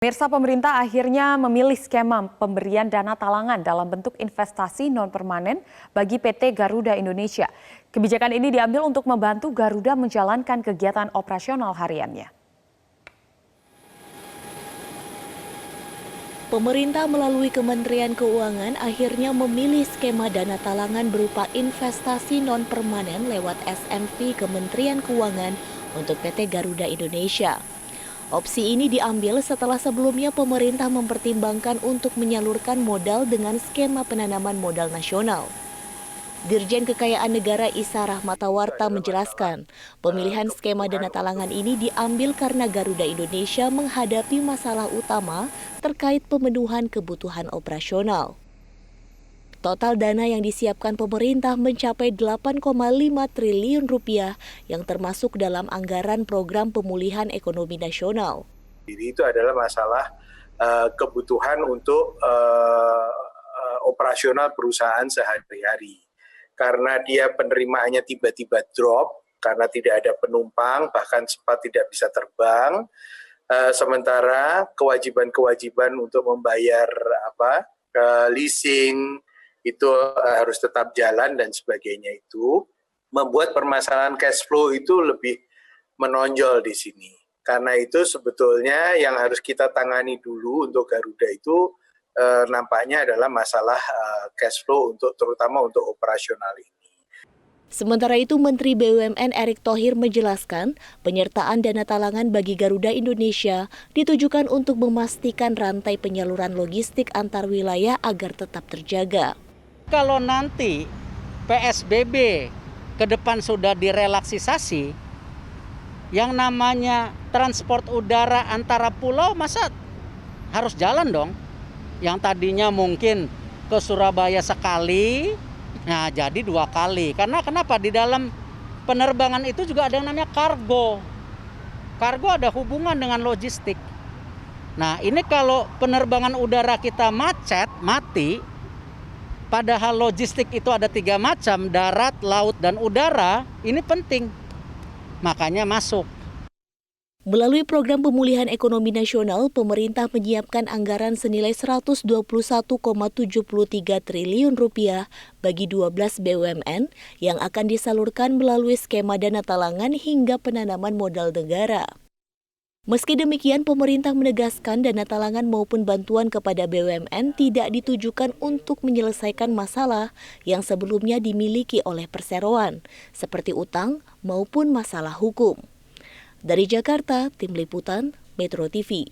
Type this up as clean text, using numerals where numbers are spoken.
Pemirsa, pemerintah akhirnya memilih skema pemberian dana talangan dalam bentuk investasi non-permanen bagi PT Garuda Indonesia. Kebijakan ini diambil untuk membantu Garuda menjalankan kegiatan operasional hariannya. Pemerintah melalui Kementerian Keuangan akhirnya memilih skema dana talangan berupa investasi non-permanen lewat SMP Kementerian Keuangan untuk PT Garuda Indonesia. Opsi ini diambil setelah sebelumnya pemerintah mempertimbangkan untuk menyalurkan modal dengan skema penanaman modal nasional. Dirjen Kekayaan Negara Isa Rahmatawarta menjelaskan, pemilihan skema dana talangan ini diambil karena Garuda Indonesia menghadapi masalah utama terkait pemenuhan kebutuhan operasional. Total dana yang disiapkan pemerintah mencapai 8,5 triliun rupiah yang termasuk dalam anggaran program pemulihan ekonomi nasional. Itu adalah masalah kebutuhan untuk operasional perusahaan sehari-hari. Karena dia penerimaannya tiba-tiba drop, karena tidak ada penumpang, bahkan sempat tidak bisa terbang. Sementara kewajiban-kewajiban untuk membayar leasing, itu harus tetap jalan dan sebagainya, itu membuat permasalahan cash flow itu lebih menonjol di sini. Karena itu sebetulnya yang harus kita tangani dulu untuk Garuda itu nampaknya adalah masalah cash flow terutama untuk operasional ini. Sementara itu, Menteri BUMN Erick Thohir menjelaskan penyertaan dana talangan bagi Garuda Indonesia ditujukan untuk memastikan rantai penyaluran logistik antar wilayah agar tetap terjaga. Kalau nanti PSBB ke depan sudah direlaksisasi, yang namanya transport udara antara pulau masa harus jalan dong. Yang tadinya mungkin ke Surabaya sekali, nah jadi 2 kali. Karena kenapa? Di dalam penerbangan itu juga ada yang namanya kargo. Kargo ada hubungan dengan logistik. Nah ini kalau penerbangan udara kita macet, mati, padahal logistik itu ada 3 macam, darat, laut, dan udara, ini penting. Makanya masuk. Melalui program pemulihan ekonomi nasional, pemerintah menyiapkan anggaran senilai 121,73 triliun rupiah bagi 12 BUMN yang akan disalurkan melalui skema dana talangan hingga penanaman modal negara. Meski demikian, pemerintah menegaskan dana talangan maupun bantuan kepada BUMN tidak ditujukan untuk menyelesaikan masalah yang sebelumnya dimiliki oleh perseroan, seperti utang maupun masalah hukum. Dari Jakarta, Tim Liputan, Metro TV.